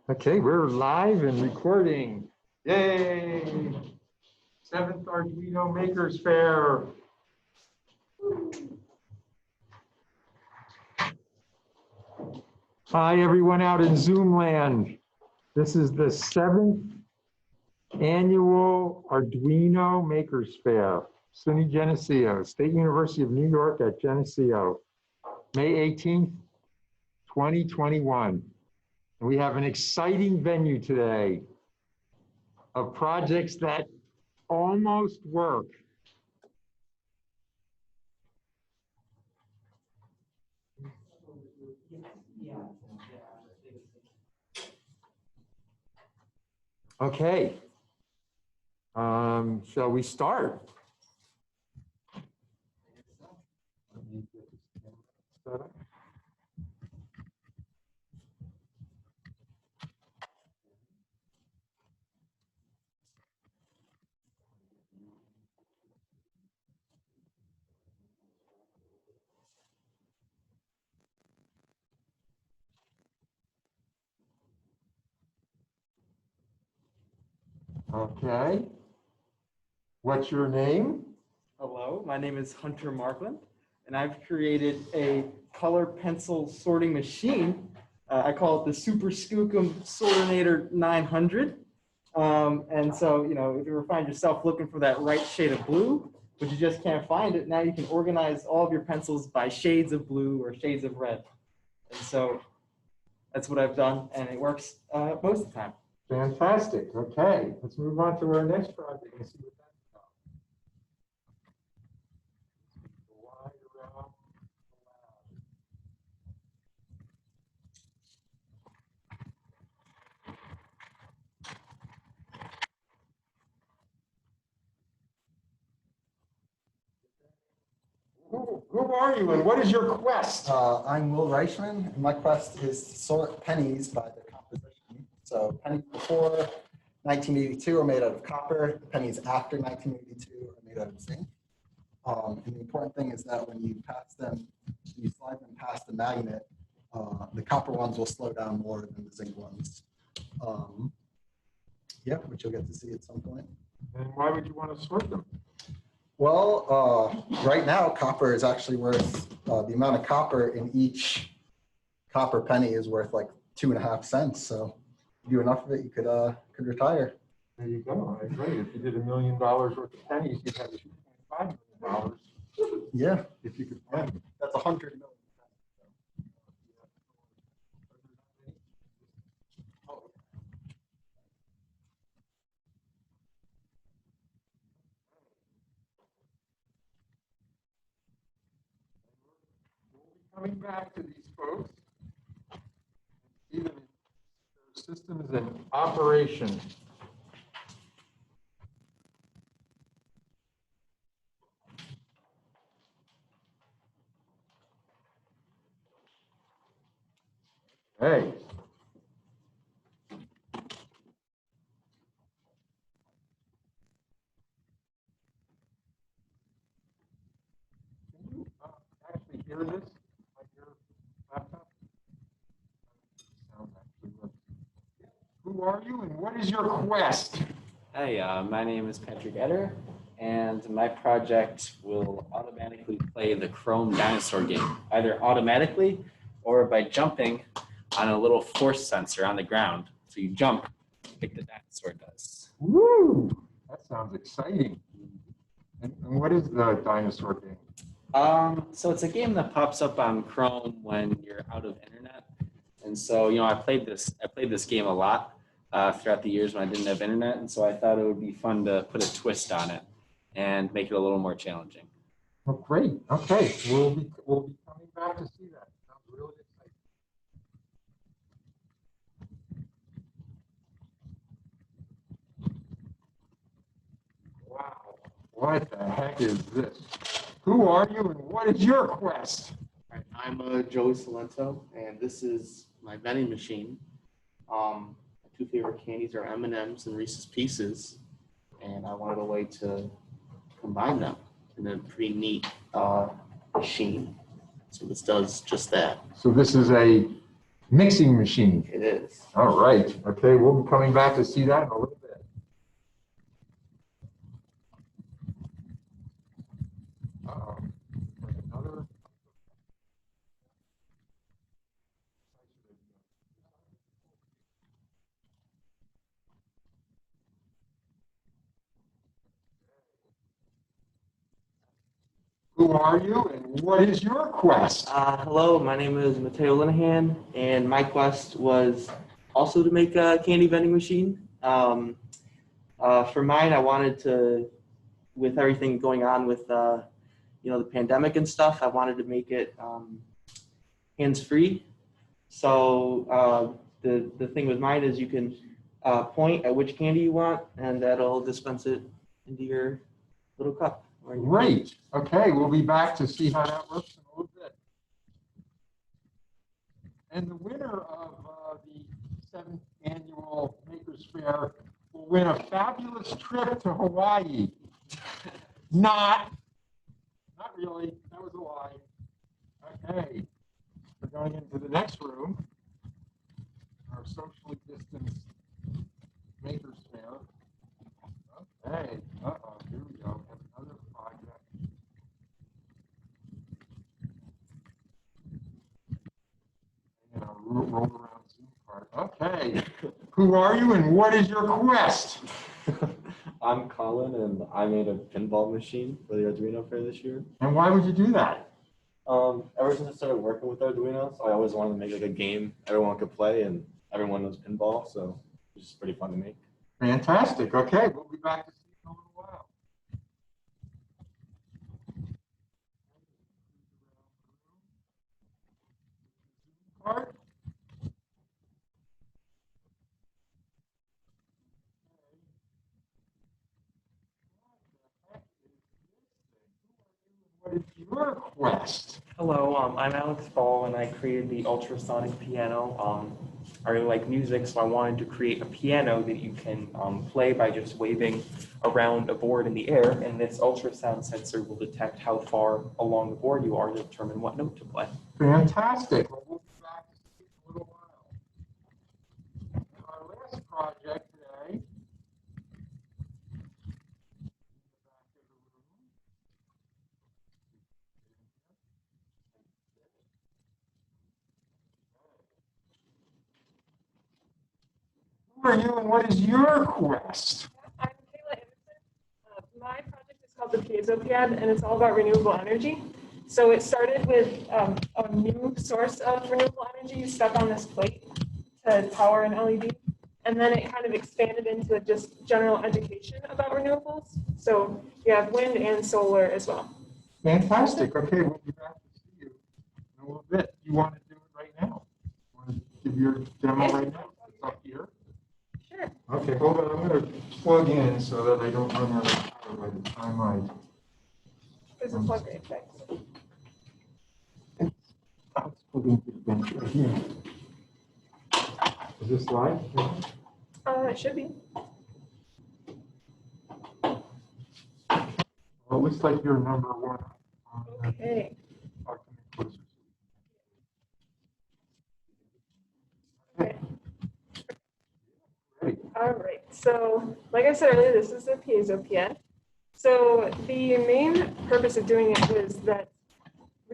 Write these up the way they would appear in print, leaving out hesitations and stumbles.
Okay, we're live and recording. Yay! 7th Arduino Makers Fair. Hi, everyone out in Zoom land. This is the 7th annual Arduino Makers Fair, SUNY Geneseo, State University of New York at Geneseo, May 18th, 2021. And we have an exciting venue today of projects that almost work. Okay. Shall we start? Okay. What's your name? Hello, my name is Hunter Markland, and I've created a color pencil sorting machine. I call it the Super Skookum Sortinator 900. And so, if you ever find yourself looking for that right shade of blue, but you just can't find it, now you can organize all of your pencils by shades of blue or shades of red. And so that's what I've done, and it works most of the time. Fantastic. Okay, let's move on to our next project and see what that's about. Glide around the lab. Who are you and what is your quest? I'm Will Reichman, and my quest is to sort pennies by their composition. So pennies before 1982 are made out of copper. Pennies after 1982 are made out of zinc. And the important thing is that when you pass them, you slide them past the magnet, the copper ones will slow down more than the zinc ones. Which you'll get to see at some point. And why would you want to sort them? Well, right now, copper is actually worth, the amount of copper in each copper penny is worth like 2.5 cents. So if you do enough of it, you could retire. There you go. I agree. If you did $1 million worth of pennies, you'd have $2.5 million. Yeah. If you could find them. That's 100 million. Coming back to these folks, even their systems in operation. Hey. Can you actually hear this? Laptop? Who are you and what is your quest? Hey, my name is Patrick Etter, and my project will automatically play the Chrome Dinosaur game, either automatically or by jumping on a little force sensor on the ground. So you jump, like the dinosaur does. Woo! That sounds exciting. And what is the dinosaur game? So it's a game that pops up on Chrome when you're out of internet. And so, I played this game a lot throughout the years when I didn't have internet. And so I thought it would be fun to put a twist on it and make it a little more challenging. Oh, great. Okay. We'll be coming back to see that. Sounds really exciting. Wow. What the heck is this? Who are you and what is your quest? All right, I'm Joey Salento, and this is my vending machine. My two favorite candies are M&Ms and Reese's Pieces, and I wanted a way to combine them in a pretty neat machine. So this does just that. So this is a Mixing machine. It is. All right. Okay, we'll be coming back to see that in a little bit. Uh-oh. Another. Who are you and what is your quest? Hello, my name is Mateo Linehan, and my quest was also to make a candy vending machine. For mine, I wanted to, with everything going on with the pandemic and stuff, I wanted to make it hands-free. So the thing with mine is you can point at which candy you want, and that'll dispense it into your little cup. Great. Okay, we'll be back to see how that works in a little bit. And the winner of the 7th annual Makers Fair will win a fabulous trip to Hawaii. Not really. That was a lie. Okay, we're going into the next room, our socially distanced Makers Fair. Okay, here we go. We have another project. And a roll around Zoom card. Okay, who are you and what is your quest? I'm Colin, and I made a pinball machine for the Arduino fair this year. And why would you do that? Ever since I started working with Arduino, I always wanted to make like a game everyone could play, and everyone knows pinball, so it's just pretty fun to make. Fantastic. Okay, we'll be back to see you in a little while. Card. What is your quest? Hello, I'm Alex Ball, and I created the Ultrasonic Piano. I really like music, so I wanted to create a piano that you can play by just waving around a board in the air, and this ultrasound sensor will detect how far along the board you are to determine what note to play. Fantastic. Well, we'll be back to see you in a little while. And our last project today. Who are you and what is your quest? I'm Kayla Anderson. My project is called the Piezopn, and it's all about renewable energy. So it started with a new source of renewable energy stuck on this plate to power an LED. And then it kind of expanded into just general education about renewables. So you have wind and solar as well. Fantastic. Okay, we'll be back to see you in a little bit. You want to do it right now? You want to give your demo right now? It's up here. Sure. Okay, hold on. I'm going to plug in so that I don't run out of power by the time I. There's a plug right there. Let's plug into the bench right here. Is this live? It should be. Well, it looks like you're number one. Okay. All right, so like I said earlier, this is the Piezopn. So the main purpose of doing it was that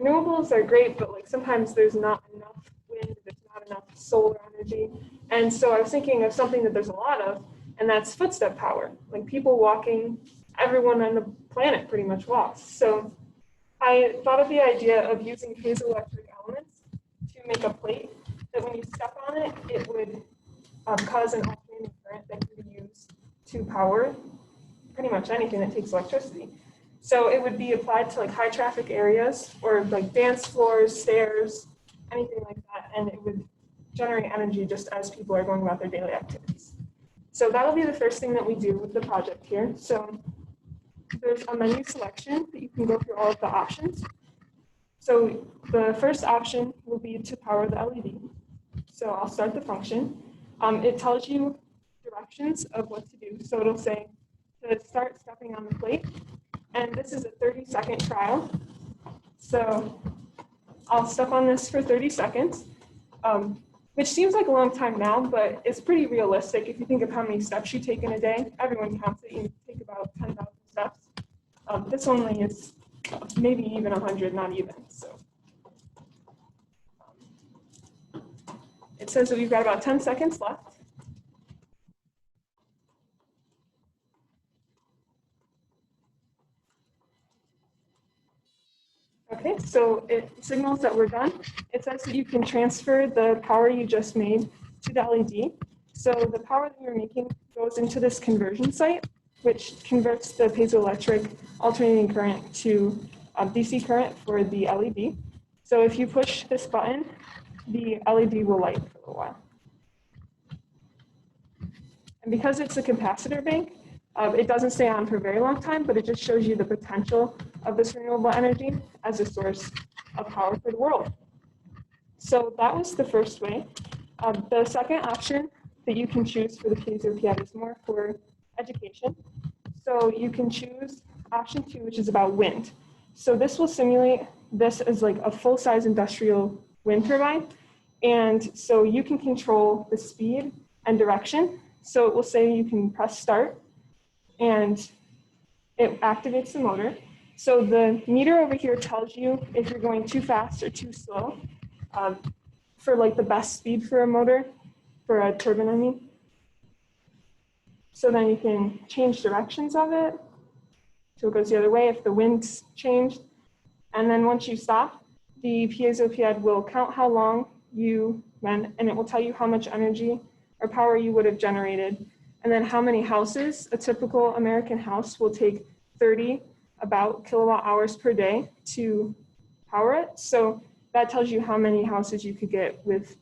renewables are great, but like sometimes there's not enough wind, there's not enough solar energy. And so I was thinking of something that there's a lot of, and that's footstep power. Like people walking, everyone on the planet pretty much walks. So I thought of the idea of using piezoelectric elements to make a plate that when you step on it, it would cause an alternating current that can be used to power pretty much anything that takes electricity. So it would be applied to like high traffic areas or like dance floors, stairs, anything like that, and it would generate energy just as people are going about their daily activities. So that'll be the first thing that we do with the project here. So there's a menu selection that you can go through all of the options. So the first option will be to power the LED. So I'll start the function. It tells you directions of what to do. So it'll say to start stepping on the plate. And this is a 30-second trial. So I'll step on this for 30 seconds. which seems like a long time now, but it's pretty realistic. If you think of how many steps you take in a day, everyone counts it, you take about 10,000 steps. This only is maybe even 100, not even, so. It says that we've got about 10 seconds left. Okay, so it signals that we're done. It says that you can transfer the power you just made to the LED. So the power that you're making goes into this conversion site, which converts the piezoelectric alternating current to DC current for the LED. So if you push this button, the LED will light for a little while. And because it's a capacitor bank, it doesn't stay on for a very long time, but it just shows you the potential of this renewable energy as a source of power for the world. So that was the first way. The second option that you can choose for the Piezopn is more for education. So you can choose option 2, which is about wind. So this will simulate this as like a full-size industrial wind turbine. And so you can control the speed and direction. So it will say you can press start and it activates the motor. So the meter over here tells you if you're going too fast or too slow for like the best speed for a motor, for a turbine, I mean. So then you can change directions of it. So it goes the other way if the wind's changed. And then once you stop, the Piezopn will count how long you went, and it will tell you how much energy or power you would have generated, and then how many houses. A typical American house will take 30 about kilowatt hours per day to power it. So that tells you how many houses you could get with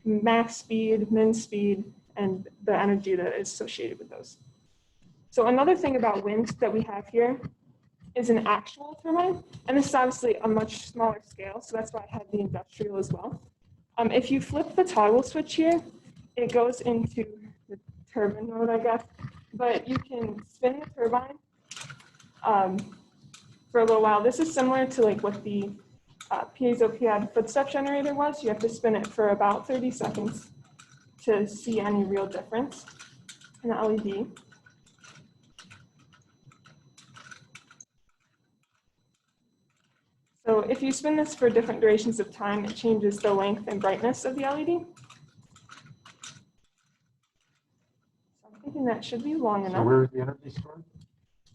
max speed, min speed, and the energy that is associated with those. So another thing about wind that we have here is an actual turbine, and this is obviously a much smaller scale, so that's why I had the industrial as well. If you flip the toggle switch here, it goes into the turbine mode, I guess, but you can spin the turbine for a little while. This is similar to like what the Piezopn footstep generator was. You have to spin it for about 30 seconds to see any real difference in the LED. So if you spin this for different durations of time, it changes the length and brightness of the LED. So I'm thinking that should be long So enough. where is the energy stored?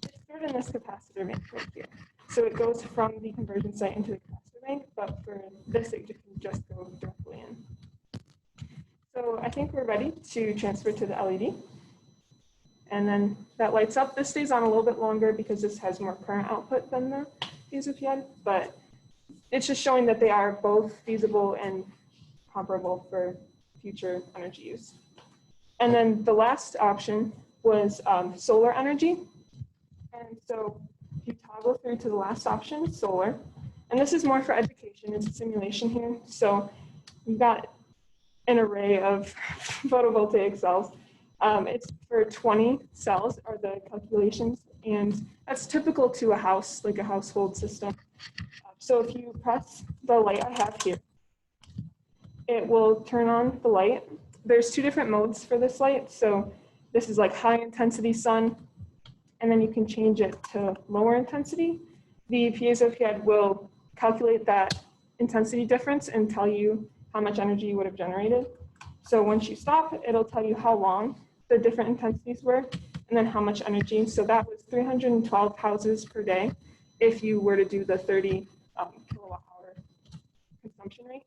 It's stored in this capacitor bank right here. So it goes from the conversion site into the capacitor bank, but for this, it can just go directly in. So I think we're ready to transfer to the LED. And then that lights up. This stays on a little bit longer because this has more current output than the Piezopn, but it's just showing that they are both feasible and comparable for future energy use. And then the last option was solar energy. And so if you toggle through to the last option, solar, and this is more for education, it's a simulation here. So we've got an array of photovoltaic cells. It's for 20 cells are the calculations, and that's typical to a house, like a household system. So if you press the light I have here, it will turn on the light. There's two different modes for this light. So this is like high intensity sun, and then you can change it to lower intensity. The Piezopn will calculate that intensity difference and tell you how much energy you would have generated. So once you stop, it'll tell you how long the different intensities were, and then how much energy. So that was 312 houses per day if you were to do the 30 kilowatt hour consumption rate.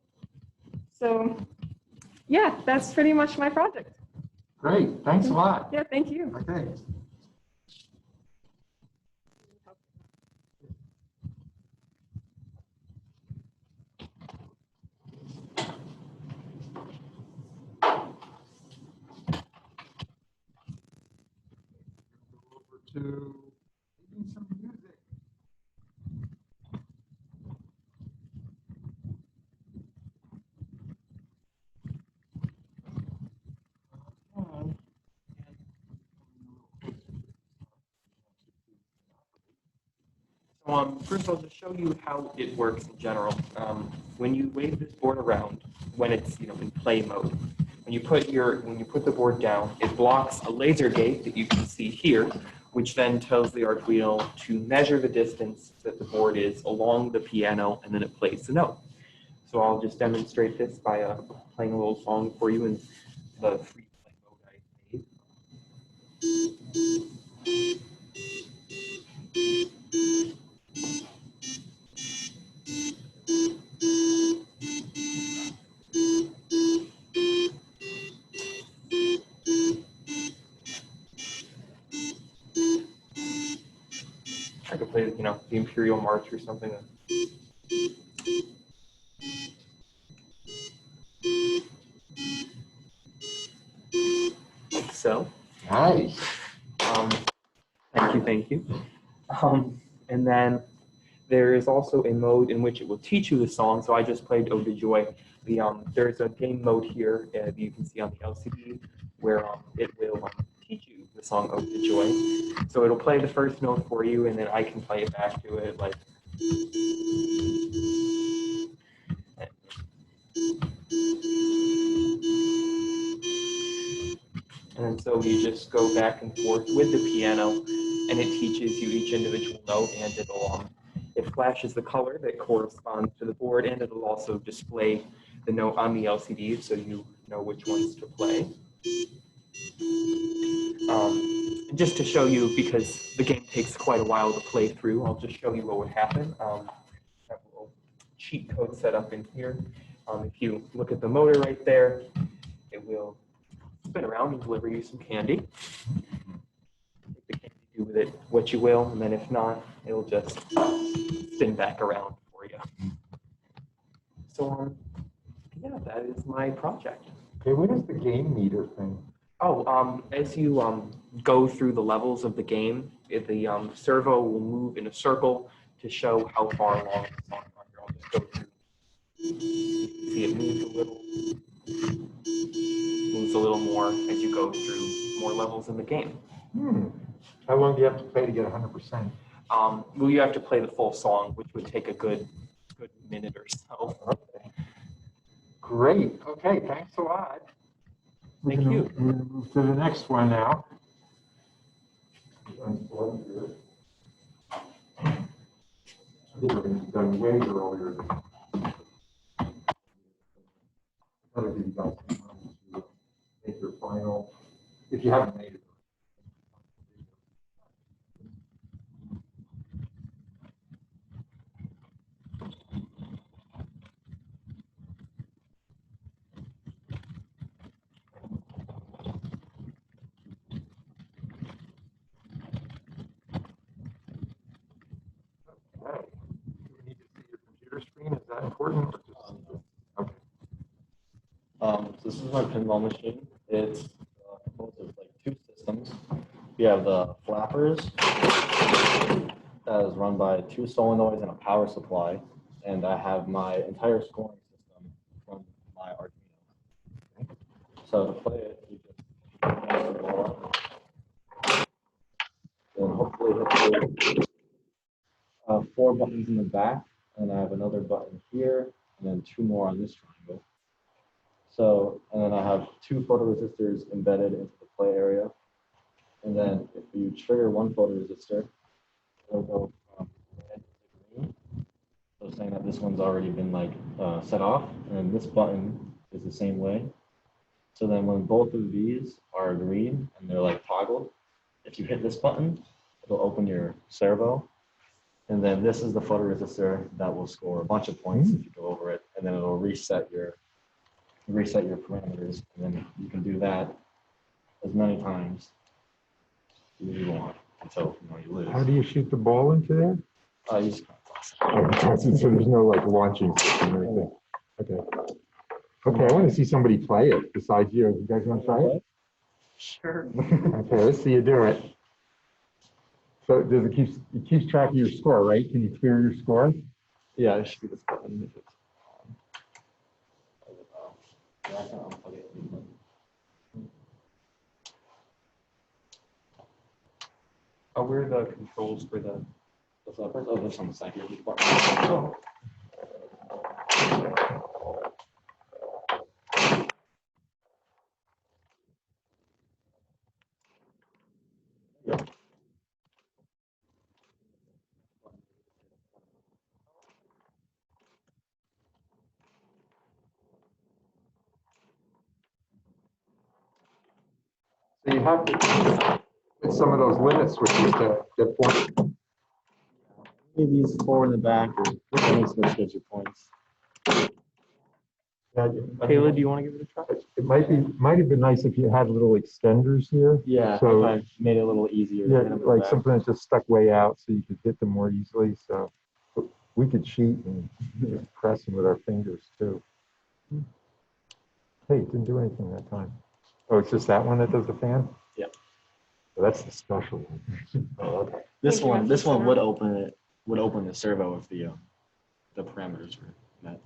So yeah, that's pretty much my project. Great, thanks a lot. Yeah, thank you. Okay. Over to maybe some music. So First I'll just show you how it works in general. When you wave this board around, when it's in play mode, when you put the board down, it blocks a laser gate that you can see here, which then tells the Arduino to measure the distance that the board is along the piano, and then it plays the note. So I'll just demonstrate this by playing a little song for you in the free play mode I made. I could play, the Imperial March or something. Like so. Nice. Thank you. And then there is also a mode in which it will teach you the song. So I just played Ode to Joy. There's a game mode here that you can see on the LCD where it will teach you the song Ode to Joy. So it'll play the first note for you, and then I can play it back to it like. And so you just go back and forth with the piano, and it teaches you each individual note, and it flashes the color that corresponds to the board, and it'll also display the note on the LCD so you know which ones to play. Just to show you, because the game takes quite a while to play through, I'll just show you what would happen. I have a little cheat code set up in here. If you look at the motor right there, it will spin around and deliver you some candy. Take the candy, do with it what you will, and then if not, it'll just spin back around for you. So, yeah, that is my project. Okay, what is the game meter thing? Oh, as you go through the levels of the game, the servo will move in a circle to show how far along the song are. I'll just go through. You can see it moves a little more as you go through more levels in the game. How long do you have to play to get 100%? Well, you have to play the full song, which would take a good minute or so. Okay. Great. Okay, thanks a lot. Thank you. We're going to move to the next one now. I think we're going to be done way earlier. I'll give you guys some time to make your final, if you haven't made it. Okay. Do we need to see your computer screen? Is that important? Or just, okay. So this is my pinball machine. It's composed of like two systems. We have the flappers that is run by two solenoids and a power supply, and I have my entire scoring system from my Arduino. So to play it, you just press the ball, then hopefully hit the 4 buttons in the back, and I have another button here, and then 2 more on this triangle. So, and then I have 2 photoresistors embedded into the play area. And then if you trigger one photoresistor, it'll go from red to green. So saying that this one's already been like set off, and this button is the same way. So then when both of these are green and they're like toggled, if you hit this button, it'll open your servo. And then this is the photoresistor that will score a bunch of points if you go over it, and then it'll reset your parameters, and then you can do that as many times as you want until you lose. How do you shoot the ball into there? You just kind of toss it. So there's no like launching system or anything. Okay. Okay, I want to see somebody play it besides you. You guys want to try it? Sure. Okay, let's see you do it. So does it keeps track of your score, right? Can you clear your score? Yeah, it should be this button if it's on. Oh, where are the controls for the Oh, this on the side here. Oh. So you have to hit some of those limit switches to get points. Maybe these 4 in the back or any switch gets your points. Kayla, do you want to give it a try? It might have been nice if you had little extenders here. Yeah, So I made it a little easier. to yeah, hit them in the like back. something that just stuck way out so you could hit them more easily. So we could cheat and press them with our fingers too. Hey, it didn't do anything that time. Oh, it's just that one that does the fan? Yep. So that's the special one. Oh, okay. This Thank you, one, Mr. this one Center. would open the servo if the parameters were met.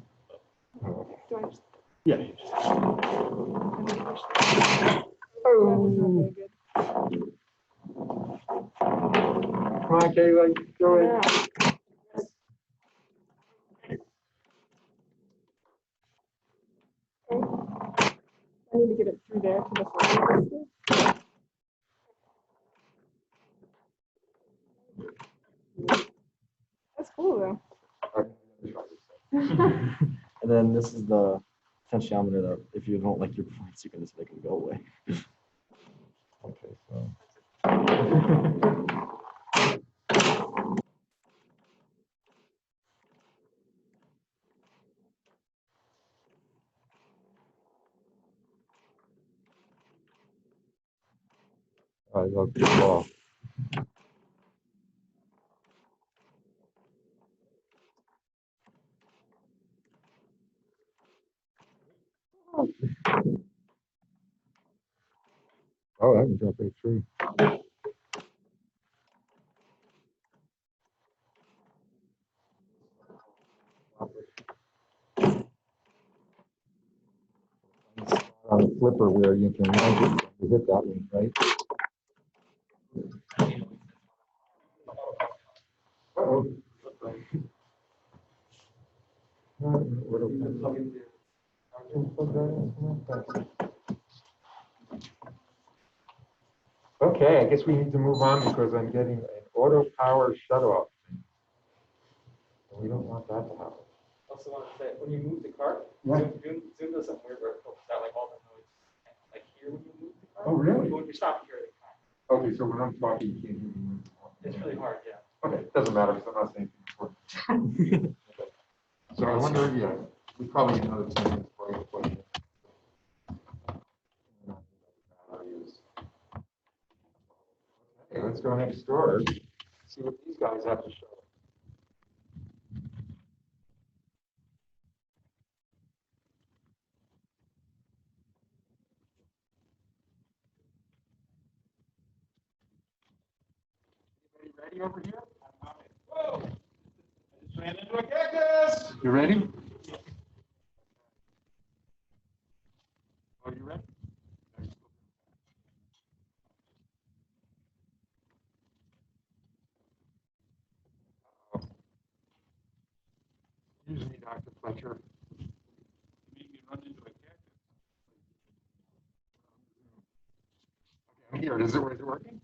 Oh, Do I just- Yeah. Oh, that's not very good. come on, Kayla, do it. Yeah. Okay. I need to get it through there to the front. That's cool though. And then this is the potentiometer that if you don't like your points, you can just make them go away. Okay, so. I love the ball. Oh, that can drop right through. On a flipper where you can magic, you hit that one, right? Uh-oh. Okay, I guess we need to move on because I'm getting an auto power shut-off. And we don't want that to happen. Also want to say, when you move the cart, Yeah. Zoom does something weird where it filters out like all the noise, like here when you move the cart. Oh, really? When you stop here, it kind Okay, so when I'm talking, you can't hear me. it's really hard, yeah. Okay, doesn't matter because I'm not saying anything important. Okay. So I wonder, yeah, we probably need another 10 minutes for you to plug in. Okay, let's go next door, see what these guys have to show. Anybody ready over here? Whoa! I just ran into a cactus! You ready? Are you ready? Excuse me, Dr. Fletcher. You made me run into a cactus. Okay, I'm here. Is it working?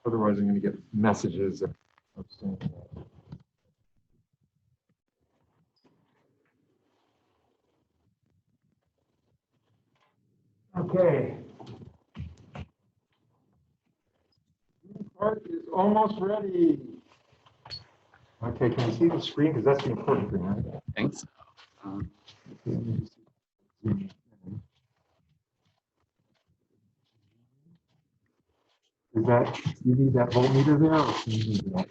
Otherwise, I'm going to get messages of saying that. Okay. Part is almost ready. Okay, can you see the screen? Because that's the important thing, right? Thanks. Is that, you need that voltmeter there? Or can you need that?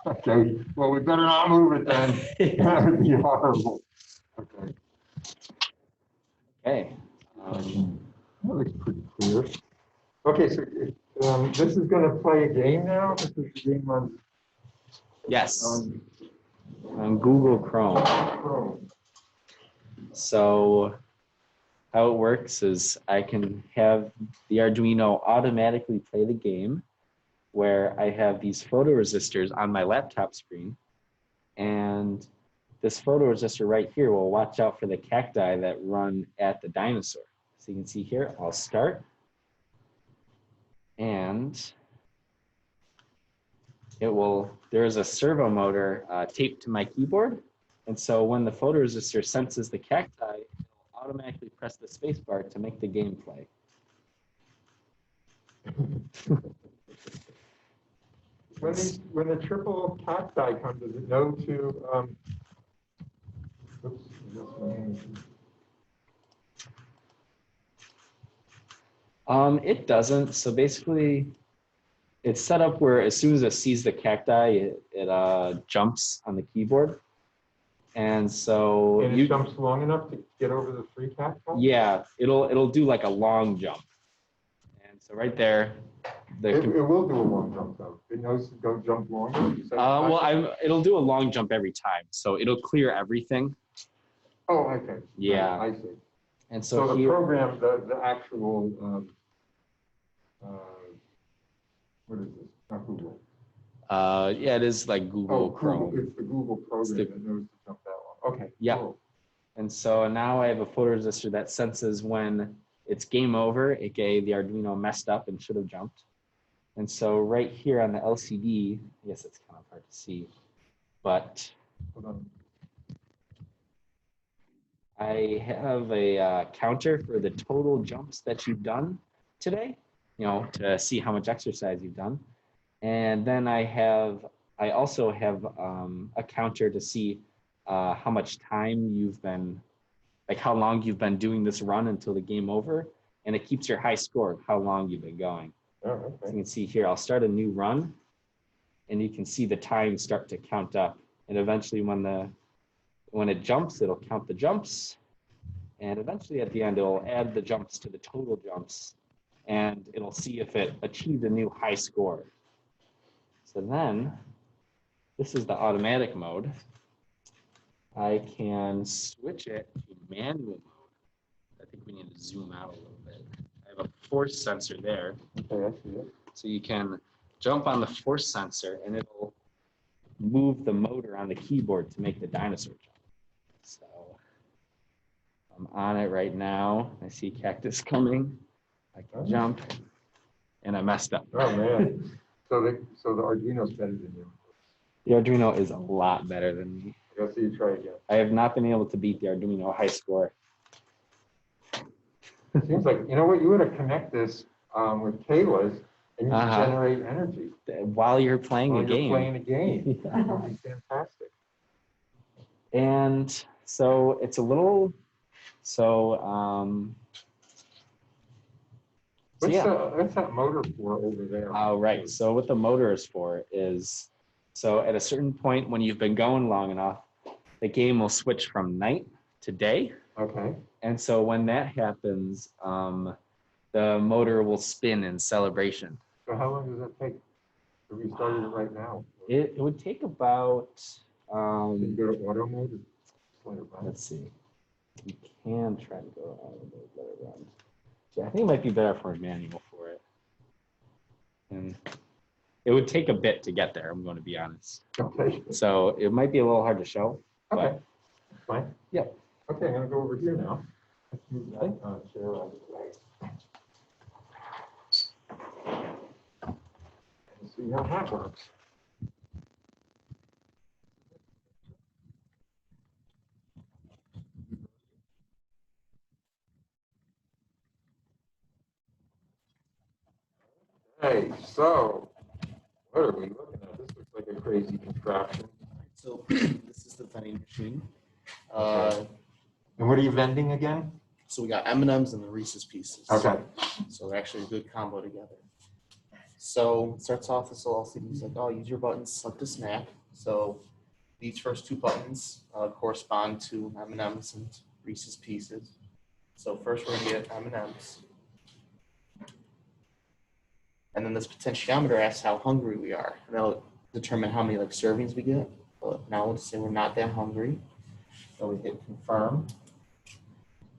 Okay, well, we better not move it then. That would be horrible. Okay. Okay. That looks pretty clear. Okay, so this is going to play a game now. This is the game on. Yes. On Google Chrome. Chrome. So how it works is I can have the Arduino automatically play the game where I have these photoresistors on my laptop screen. And this photoresistor right here will watch out for the cacti that run at the Dinosaur. So you can see here, I'll start. And there is a servo motor taped to my keyboard. And so when the photoresistor senses the cacti, it will automatically press the space bar to make the game play. When the triple cacti come, does it know to, oops, this one. It doesn't. So basically, it's set up where as soon as it sees the cacti, it jumps on the keyboard. And so And it jumps long enough to get over the 3 cacti? Yeah, it'll do like a long jump. And so right there, It will do a long jump though. It knows to go jump longer. it'll do a long jump every time. So it'll clear everything. Oh, okay. Yeah. I see. And So so the here, program, the actual, what is this? Not Google. yeah, it is like Google Oh, Chrome. It's the Google program that knows to jump that long. Okay. Yeah. Cool. And so now I have a photoresistor that senses when it's game over, aka the Arduino messed up and should have jumped. And so right here on the LCD, I guess it's kind of hard to see, but Hold on. I have a counter for the total jumps that you've done today, to see how much exercise you've done. And then I also have a counter to see how much time you've been, like how long you've been doing this run until the game over. And it keeps your high score of how long you've been going. Oh, So okay. you can see here, I'll start a new run and you can see the time start to count up. And eventually when it jumps, it'll count the jumps. And eventually at the end, it'll add the jumps to the total jumps. And it'll see if it achieved a new high score. So then, this is the automatic mode. I can switch it to manual mode. I think we need to zoom out a little bit. I have a force sensor there. Okay, I see it. So you can jump on the force sensor and it'll move the motor on the keyboard to make the Dinosaur jump. So I'm on it right now. I see cactus coming. I can jump and I messed up. Oh, man. So the Arduino's better than you. The Arduino is a lot better than me. I gotta see you try again. I have not been able to beat the Arduino high score. Seems like, you know what, you would to connect this with Kayla's and you can generate energy While you're playing while a you're game. playing a game. Yeah. That would be fantastic. And so it's a little, What's that motor for over there? right. So what the motor is for is, so at a certain point when you've been going long enough, the game will switch from night to day. Okay. And so when that happens, the motor will spin in celebration. So how long does that take? If we started it right now? It would take about, Can you go to auto mode? let's see. You can try to go out of the let it run. Yeah, I think it might be better for a manual for it. And it would take a bit to get there, I'm going to be honest. Okay. So it might be a little hard to show. Okay. Fine. Yep. Okay, I'm gonna go over here now. Let's move that chair out of the way. Let's see how that works. Hey, so what are we looking at? This looks like a crazy contraption. So this is the vending machine. And what are you vending again? So we got M&Ms and the Reese's Pieces. Okay. So they're actually a good combo together. So it starts off this little LCD. It's like, oh, use your buttons, select a snack. So these first 2 buttons correspond to M&Ms and Reese's Pieces. So first we're gonna get M&Ms. And then this potentiometer asks how hungry we are. And that'll determine how many servings we get. But now let's say we're not that hungry. So we hit confirm.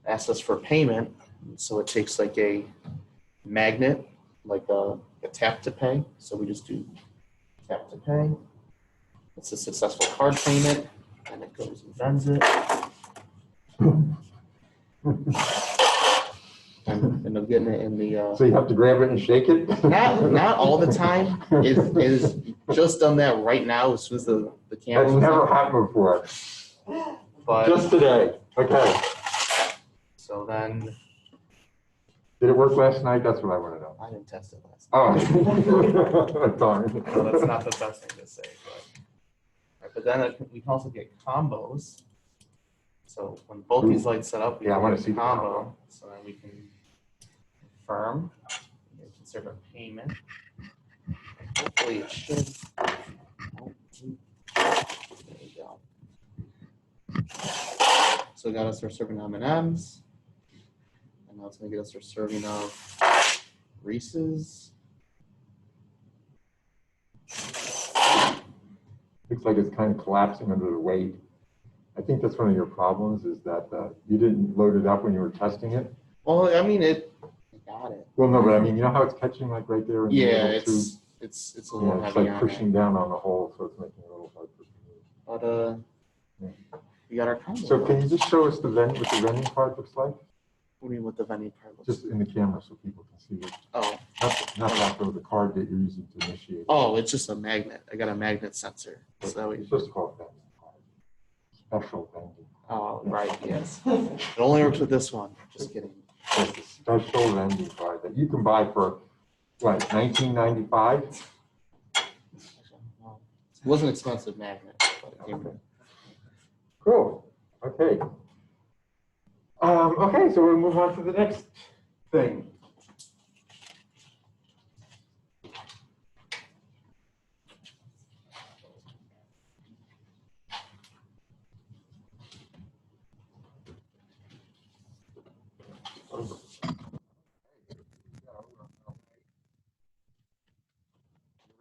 asks us for payment. So it takes like a magnet, like a tap to pay. So we just do tap to pay. It's a successful card payment, and it goes and vends it. And I'm getting it in the. So you have to grab it and shake it? Not all the time. It is just done that right now as soon as the camera. That's was never on. happened before. But Just today. Okay. so then Did it work last night? That's what I want to know. I didn't test it last night. Oh. Darn. Well, that's not the best thing to say, but then we can also get combos. So when both these lights set up, we Yeah, I can wanna get a see the combo. So then we can confirm, we can serve a payment. Hopefully it should. Oh, there we go. So it got us our serving M&Ms. And now it's gonna get us our serving of Reese's. Looks like it's kind of collapsing under the weight. I think that's one of your problems is that you didn't load it up when you were testing it. Well, I mean, it got it. Well, no, but I mean, you know how it's catching like right there? In the Yeah, middle too? it's a Yeah, little it's heavy like on pushing it. down on the hole, so it's making it a little hard for you. But we got our combo. So can you just show us what the vending part looks like? What do you mean what the vending part looks Just in the camera so people can see it. Oh. Not that the card that you're using to initiate. Oh, it's just a magnet. I got a magnet sensor. So that way, It's just called vending card. Special vending. oh, right, yes. It only works with this one. Just kidding. It's a special vending card that you can buy for, what, $19.95? It was an expensive magnet, but it came with Cool. Okay. Okay, so we'll move on to the next thing.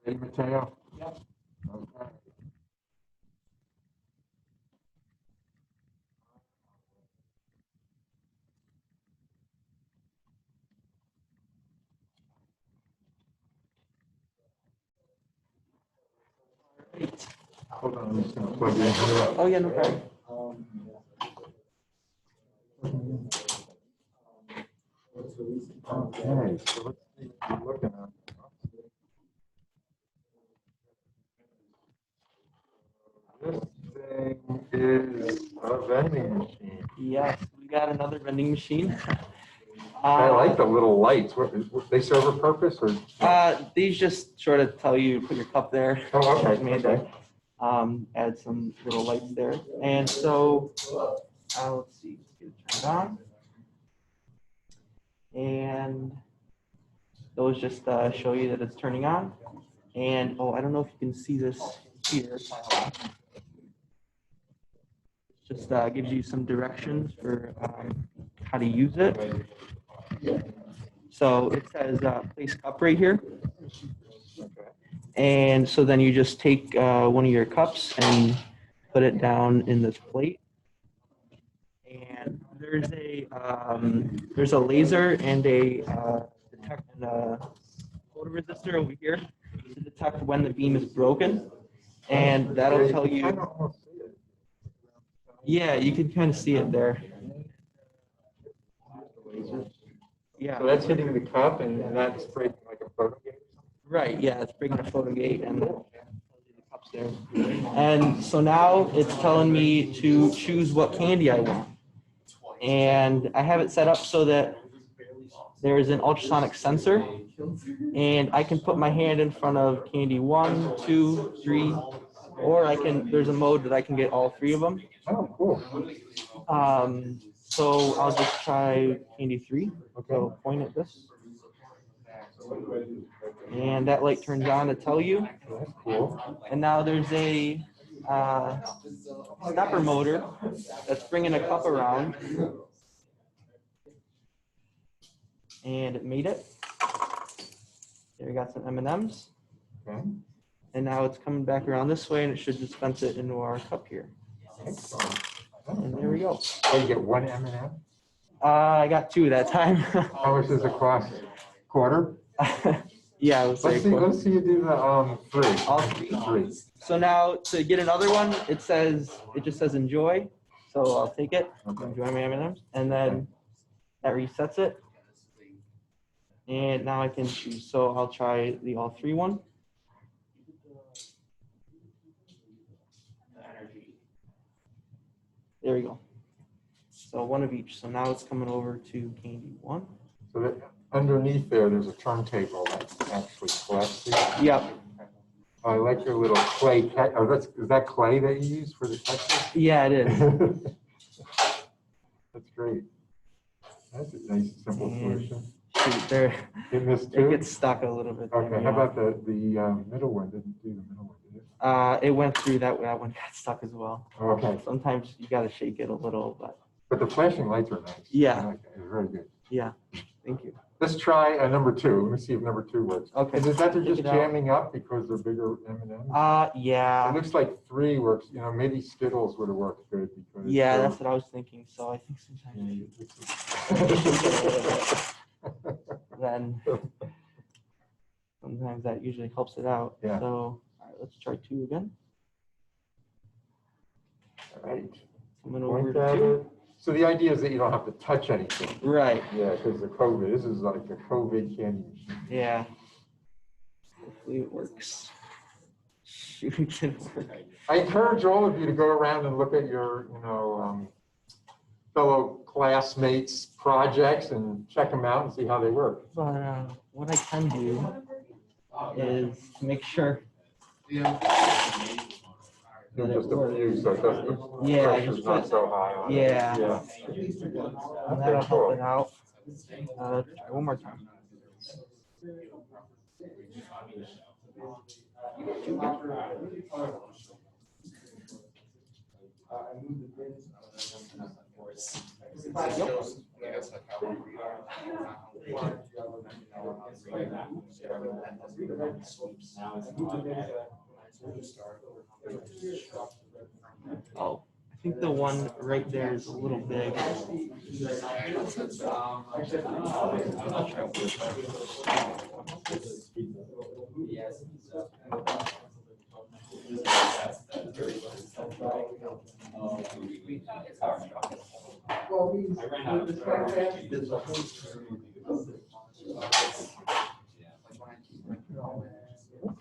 Ready, Mateo? Yep. Okay. Hold on, I'm just gonna plug it in here. Oh, yeah, no problem. Okay, so let's see what we're looking at. This thing is a vending machine. Yes, we got another vending machine. I like the little lights. They serve a purpose or? These just sort of tell you to put your cup there. Oh, okay, Made okay. Add some little lights there. And so, let's see, let's get it turned on. And those just show you that it's turning on. And, oh, I don't know if you can see this here. Just gives you some directions for how to use it. So it says place cup right here. And so then you just take one of your cups and put it down in this plate. And there's a laser and a photoresistor over here to detect when the beam is broken. And that'll tell you. Yeah, you can kind of see it there. Yeah. So that's hitting the cup and that's breaking like a photo gate? Right, yeah, it's bringing a photo gate and the cups there. And so now it's telling me to choose what candy I want. And I have it set up so that there is an ultrasonic sensor and I can put my hand in front of candy 1, 2, 3, or there's a mode that I can get all 3 of them. Oh, cool. So I'll just try candy 3. So point at this. And that light turns on to tell you. That's cool. And now there's a stepper motor that's bringing a cup around. And it made it. There we got some M&Ms. Okay. And now it's coming back around this way and it should dispense it into our cup here. Excellent. And there we go. Oh, you get one M&M? I got 2 that time. How much does it cost? Quarter? Yeah, let's say. Let's see you do the 3. All 3. So now to get another one, it just says enjoy. So I'll take it. Enjoy my M&Ms, and then that resets it. And now I can choose. So I'll try the all 3 one. There we go. So 1 of each. So now it's coming over to candy 1. So that underneath there's a turntable that actually collects it. Yep. I like your little clay. Is that clay that you use for the texture? Yeah, it is. That's great. That's a nice, simple solution. Shoot, there. It missed It 2? gets stuck a little bit. Okay, how about the middle one? Didn't do the middle one, did it? It went through that one got stuck as well. Okay, Sometimes you gotta shake it a little, but but the flashing lights are nice. Yeah. I like that. It's very good. yeah. Thank you. Let's try number 2. Let me see if number 2 works. Okay. Is that they're Take just it out. jamming up because they're bigger M&Ms? It Yeah. looks like 3 works. You know, maybe Skittles would have worked good because. Yeah, that's what I was thinking. So I think sometimes then sometimes that usually helps it out. Yeah. So all right, let's try 2 again. All right. Coming over Point to at 2. it. So the idea is that you don't have to touch anything. Right. Yeah, because the COVID, this is like a COVID candy machine. Yeah. Hopefully it works. Shoot, it work. I encourage all of you to go around and look at your, fellow classmates' projects and check them out and see how they work. But what I can do is to make sure. Just a few, so it doesn't, Yeah, pressure's just not put- so high on it. Yeah. Yeah. And that'll Okay, cool. help it out. Try one more time. Oh, I think the one right there is a little big.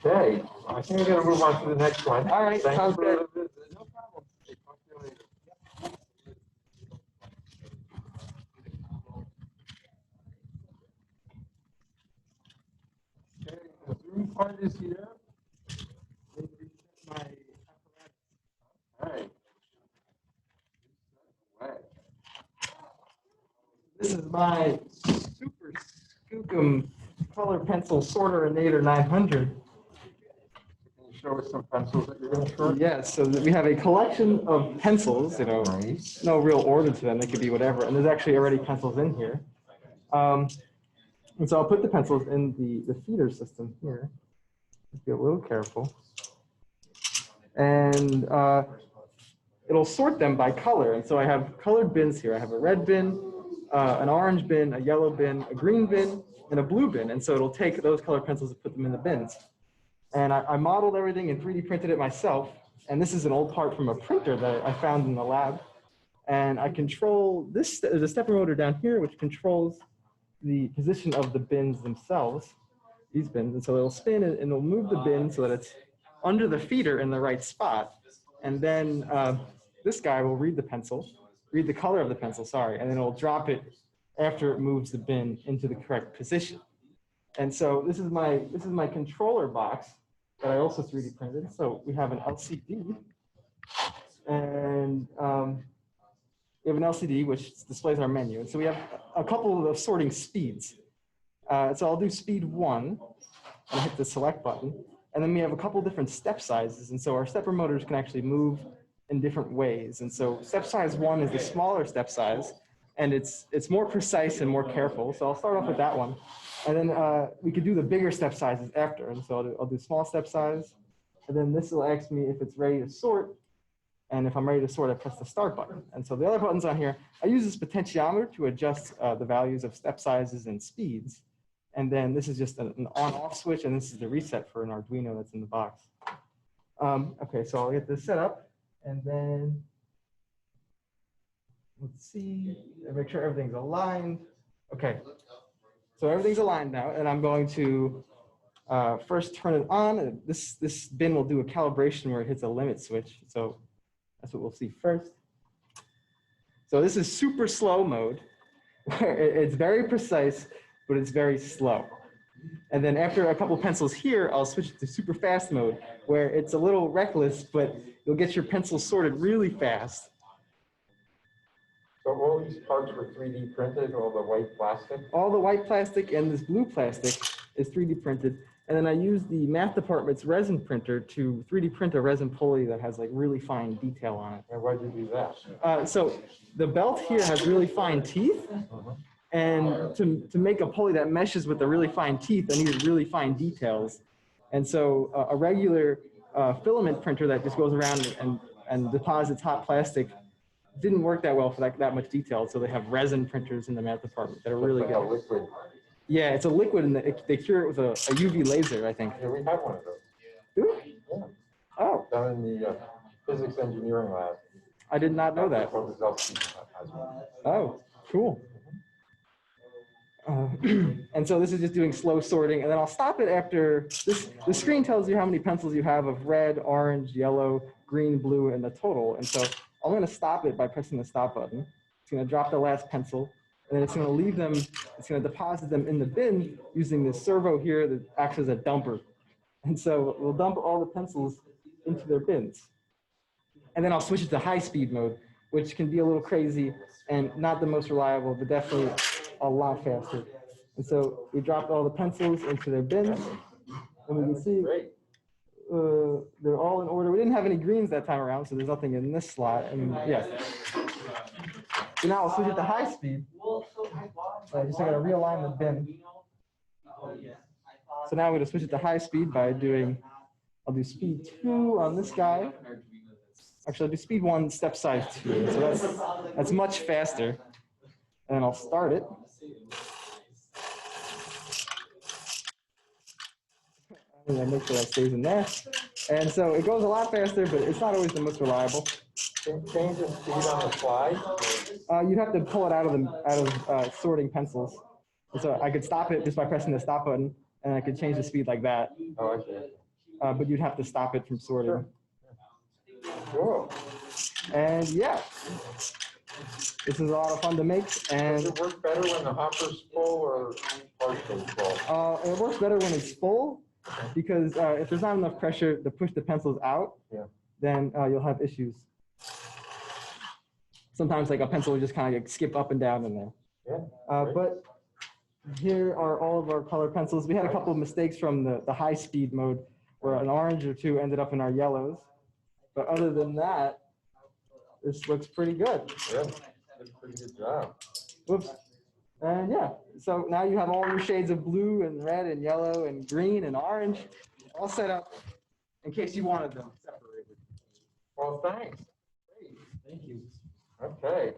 Okay, I think we're gonna move on to the next one. All right, Thank you sounds for good. the visit. No problem. Talk to you later. Okay, the Zoom part is here. All right. This is my Super Skookum color pencil sorter Nader 900. Can you show us some pencils that you're gonna short? Yeah, so we have a collection of pencils, Nice. no real order to them. They could be whatever. And there's actually already pencils in here. And so I'll put the pencils in the feeder system here. Just be a little careful. And it'll sort them by color. And so I have colored bins here. I have a red bin, an orange bin, a yellow bin, a green bin, and a blue bin. And so it'll take those colored pencils and put them in the bins. And I modeled everything and 3D printed it myself. And this is an old part from a printer that I found in the lab. And I control this, there's a stepper motor down here, which controls the position of the bins themselves, these bins. And so it'll spin and it'll move the bin so that it's under the feeder in the right spot. And then this guy will read the color of the pencil, sorry, and then it'll drop it after it moves the bin into the correct position. And so this is my controller box that I also 3D printed. So we have an LCD, and we have an LCD which displays our menu. And so we have a couple of sorting speeds. So I'll do speed 1 and hit the select button. And then we have a couple different step sizes. And so our stepper motors can actually move in different ways. And so step size 1 is the smaller step size, and it's more precise and more careful. So I'll start off with that one. And then we could do the bigger step sizes after. And so I'll do small step size. And then this will ask me if it's ready to sort. And if I'm ready to sort, I press the start button. And so the other buttons on here, I use this potentiometer to adjust the values of step sizes and speeds. And then this is just an on-off switch, and this is the reset for an Arduino that's in the box. Okay, so I'll get this set up, and then let's see, make sure everything's aligned. Okay, so everything's aligned now, and I'm going to first turn it on. This bin will do a calibration where it hits a limit switch. So that's what we'll see first. So this is super slow mode, where it's very precise, but it's very slow. And then after a couple pencils here, I'll switch it to super fast mode, where it's a little reckless, but you'll get your pencils sorted really fast. So all these parts were 3D printed, all the white plastic? All the white plastic and this blue plastic is 3D printed. And then I use the math department's resin printer to 3D print a resin pulley that has like really fine detail on it. And why'd you do that? So the belt here has really fine teeth. And to make a pulley that meshes with the really fine teeth, I needed really fine details. And so a regular filament printer that just goes around and deposits hot plastic didn't work that well for that much detail. So they have resin printers in the math department that are really Like good. a liquid. Yeah, it's a liquid, and they cure it with a UV laser, I think. Yeah, we have one of those. Do we? Yeah. Oh, Down in the physics engineering lab. I did not know that. Has one. Oh, cool. And so this is just doing slow sorting, and then I'll stop it after this. The screen tells you how many pencils you have of red, orange, yellow, green, blue, and the total. And so I'm going to stop it by pressing the stop button. It's going to drop the last pencil, and then it's going to leave them. It's going to deposit them in the bin using this servo here that acts as a dumper. And so we'll dump all the pencils into their bins. And then I'll switch it to high-speed mode, which can be a little crazy and not the most reliable, but definitely a lot faster. And so we dropped all the pencils into their bins, and we can see they're all in order. We didn't have any greens that time around, so there's nothing in this slot. And yeah. So now I'll switch it to high speed. So I'm just going to realign the bin. So now I'm going to switch it to high speed by I'll do speed 2 on this guy. Actually, I'll do speed 1, step size 2. So that's much faster. And then I'll start it. And then make sure that stays in there. And so it goes a lot faster, but it's not always the most reliable. Change the speed on the fly? You'd have to pull it out of sorting pencils. And so I could stop it just by pressing the stop button, and I could change the speed like that. Oh, I see. But you'd have to stop it from sorting. Cool. And yeah, this is a lot of fun to make. And Does it work better when the hopper's full or partially full? it works better when it's full, because if there's not enough pressure to push the pencils out, then you'll have issues. Sometimes like a pencil will just kind of skip up and down in there. Yeah. But here are all of our color pencils. We had a couple of mistakes from the high speed mode where an orange or two ended up in our yellows. But other than that, this looks pretty good. Yeah, that's a pretty good job. Whoops. And yeah, so now you have all your shades of blue and red and yellow and green and orange all set up in case you wanted them separated. Well, thanks. Great. Thank you. Okay.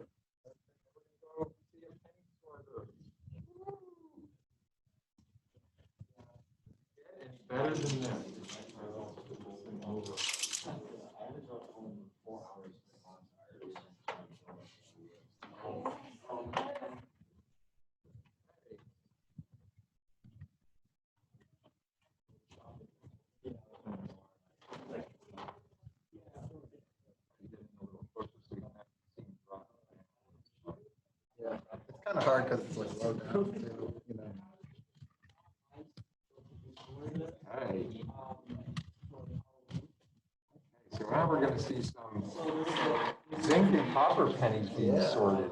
Better than that. Yeah, it's kind of hard because it's like low down too, you know. Alright. So now we're going to see some zinc and copper pennies being sorted.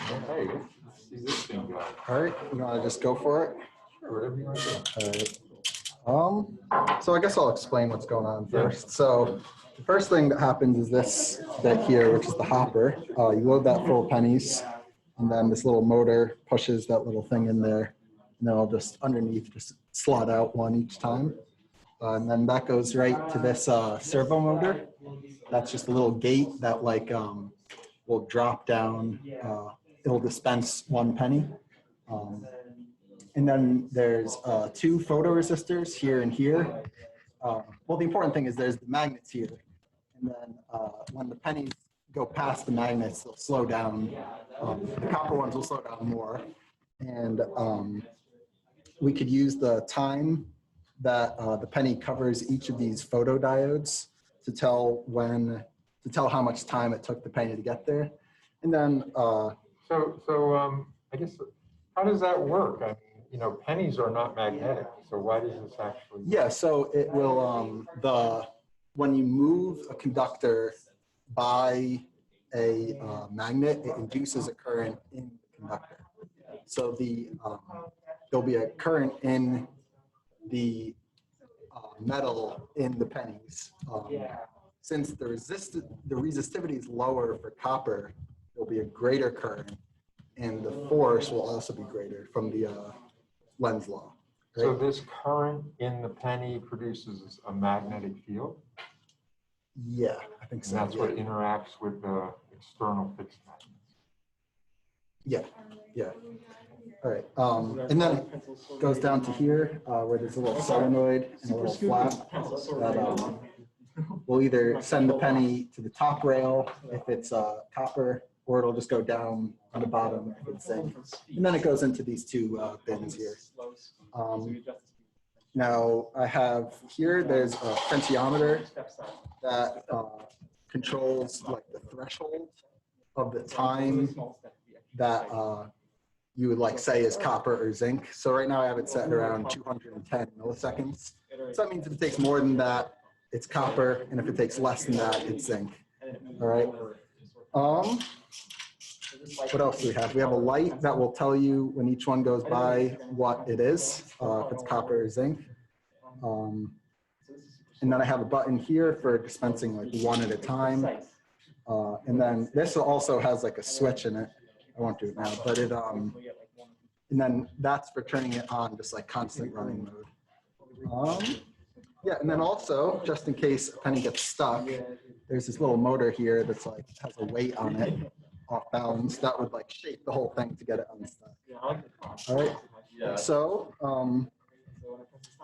Okay, let's see this thing go. All right, you want to just go for it? Sure, whatever you want to do. All right. So I guess I'll explain what's going on first. So the first thing that happens is this bit here, which is the hopper. You load that full of pennies, and then this little motor pushes that little thing in there, and then I'll just underneath just slot out one each time. And then that goes right to this servo motor. That's just a little gate that like will drop down. It'll dispense 1 penny. And then there's 2 photoresistors here and here. Well, the important thing is there's the magnets here. And then when the pennies go past the magnets, they'll slow down. The copper ones will slow down more. And we could use the time that the penny covers each of these photodiodes to tell how much time it took the penny to get there. And then I guess, how does that work? I mean, you know, pennies are not magnetic, so why does this actually? yeah, so it will when you move a conductor by a magnet, it induces a current in the conductor. So there'll be a current in the metal in the pennies. Since the resistivity is lower for copper, there'll be a greater current, and the force will also be greater from the Lenz's law. Right? So this current in the penny produces a magnetic field? Yeah, I think so. And that's what interacts with the external fixed magnets? Yeah. All right. And then it goes down to here where there's a little solenoid and a little flap that will either send the penny to the top rail if it's copper, or it'll just go down on the bottom if it's zinc. And then it goes into these 2 bins here. Now I have here, there's a potentiometer that controls like the threshold of the time that you would like say is copper or zinc. So right now I have it set around 210 milliseconds. So that means if it takes more than that, it's copper, and if it takes less than that, it's zinc. All right. What else do we have? We have a light that will tell you when each one goes by what it is, if it's copper or zinc. And then I have a button here for dispensing like 1 at a time. And then this also has like a switch in it. I won't do it now, but it, and then that's for turning it on, just like constant running mode. Yeah, and then also, just in case a penny gets stuck, there's this little motor here that's like, has a weight on it, off balance, that would like shake the whole thing to get it unstuck. All right, so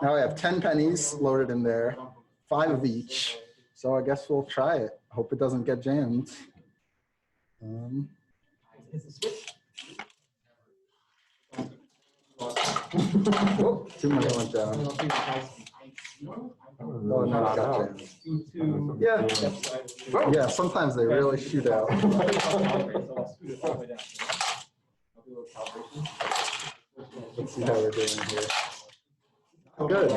now I have 10 pennies loaded in there, 5 of each. So I guess we'll try it. Hope it doesn't get jammed. Oh, too many went down. Oh, no, it got jammed. Yeah, sometimes they really shoot out. Let's see how we're doing here. Good.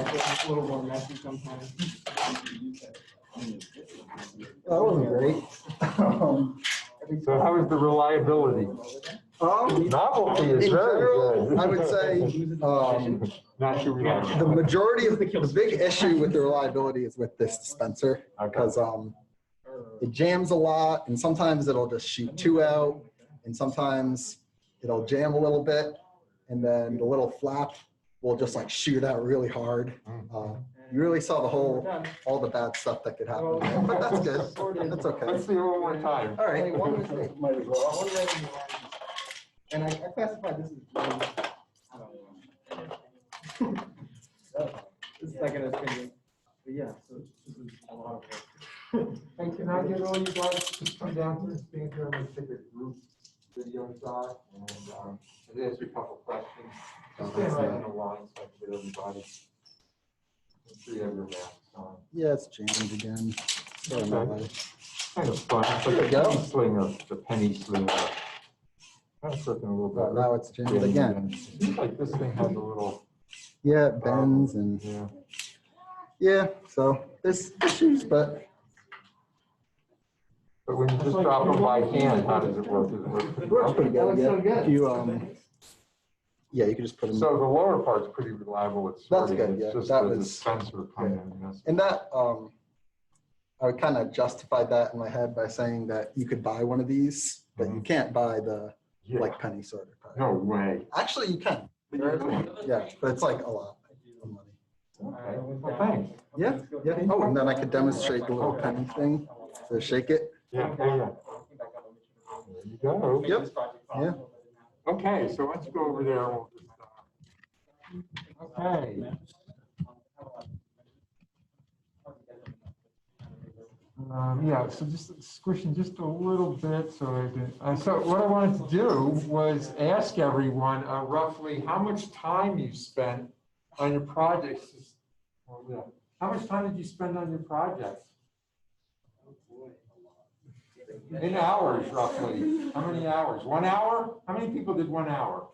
That wasn't great. So how is the reliability? Novelty is very good. I would say Not too reliable. the majority of the big issue with the reliability is with this dispenser, because it jams a lot, and sometimes it'll just shoot 2 out, and sometimes it'll jam a little bit, and then the little flap will just like shoot out really hard. You really saw all the bad stuff that could happen, but that's good. That's okay. Let's see one more time. All right. Might as well. And I classified this as This is like an opinion. But yeah, so this is a lot of work. Hey, can I get all you guys to come down to the stand here and take a group video shot and answer a couple questions? Just stand right in the line so I can get everybody. Make sure you have your masks on. yeah, it's jammed again. Sorry about that. Kind of fun. It's like There a we go. penny slinger, the penny slinger. That's looking a little better. Now it's jammed again. Seems like this thing has a little. Yeah, it bends and Yeah. so there's issues, but But when you just drop them by hand, how does it work? Does it work pretty well? pretty good. Yeah. If you yeah, you can just put them. So the lower part's pretty reliable. It's That's sorting. good, yeah. It's just That the was- dispenser kind of mess. And that I would kind of justified that in my head by saying that you could buy one of these, but you can't buy the Yeah. like penny sorter. No way. Actually, you can. Yeah, but it's like a lot of money. Okay, well, thanks. Yeah, yeah. Oh, and then I could demonstrate the little penny thing to shake it. Yeah, there you go. Yep. Yeah. Okay, so let's go over there. Okay. Yeah, so just squishing just a little bit so I can, so what I wanted to do was ask everyone roughly how much time you spent on your projects. Well, yeah. How much time did you spend on your projects? In hours, roughly. How many hours? 1 hour? How many people did 1 hour?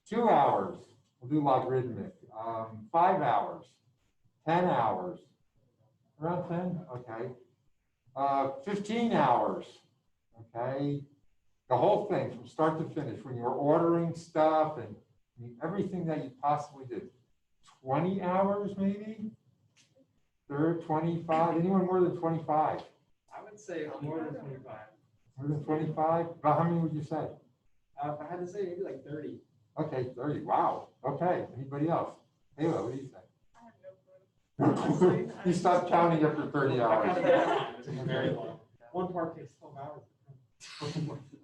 2 hours. We'll do logarithmic. 5 hours. 10 hours. Around 10? Okay. 15 hours. Okay. The whole thing from start to finish when you're ordering stuff and everything that you possibly did. 20 hours maybe? 25? Anyone more than 25? I would say more than 25. More than 25? About how many would you say? If I had to say, maybe like 30. Okay, 30. Wow. Okay. Anybody else? Ayla, what do you say? You stopped counting after 30 hours. Very long. One part takes 12 hours.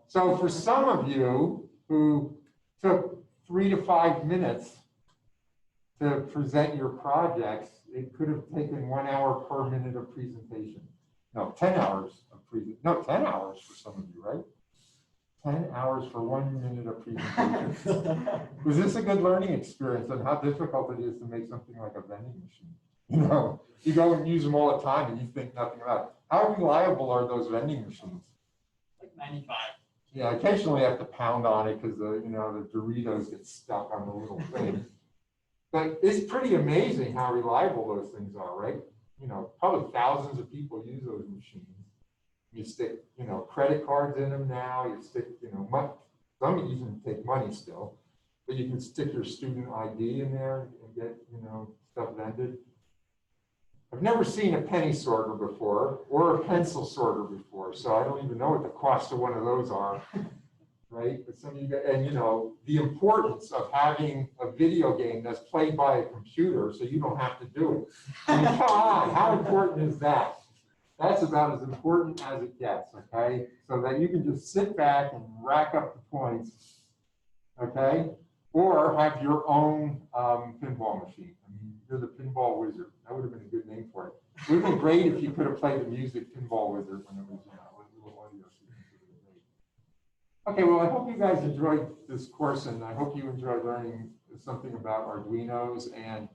So for some of you who took 3 to 5 minutes to present your projects, it could have taken 1 hour per minute of presentation. No, 10 hours of presentation. No, 10 hours for some of you, right? 10 hours for 1 minute of presentation. Was this a good learning experience on how difficult it is to make something like a vending machine? You know, you go and use them all the time and you think nothing about it. How reliable are those vending machines? Like 95. Yeah, occasionally I have to pound on it because the Doritos get stuck on the little thing. But it's pretty amazing how reliable those things are, right? You know, probably thousands of people use those machines. You stick, credit cards in them now. You stick, some even take money still, but you can stick your student ID in there and get, stuff vended. I've never seen a penny sorter before or a pencil sorter before, so I don't even know what the cost of one of those are, right? But some of you guys, and the importance of having a video game that's played by a computer so you don't have to do it. I mean, come on, how important is that? That's about as important as it gets, okay? So that you can just sit back and rack up the points, okay? Or have your own pinball machine. I mean, you're the pinball wizard. That would have been a good name for it. It would have been great if you could have played the music pinball wizard when it was, with little audio systems. Okay, well, I hope you guys enjoyed this course, and I hope you enjoyed learning something about Arduinos. And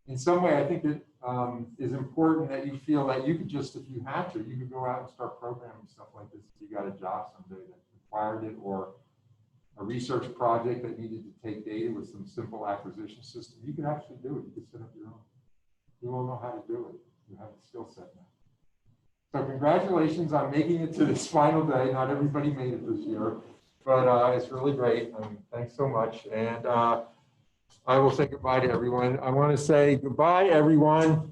in some way, I think it is important that you feel that you could just, if you had to, you could go out and start programming stuff like this if you got a job someday that required it, or a research project that needed to take data with some simple acquisition system. You could actually do it. You could set up your own. You all know how to do it. You have the skill set now. So congratulations on making it to this final day. Not everybody made it this year, but it's really great. Thanks so much. And I will say goodbye to everyone. I want to say goodbye, everyone.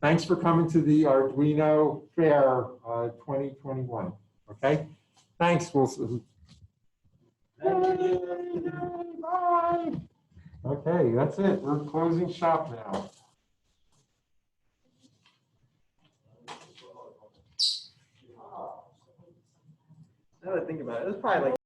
Thanks for coming to the Arduino Fair 2021. Okay, thanks. Bye. Okay, that's it. We're closing shop now. Now that I think about it, it was probably like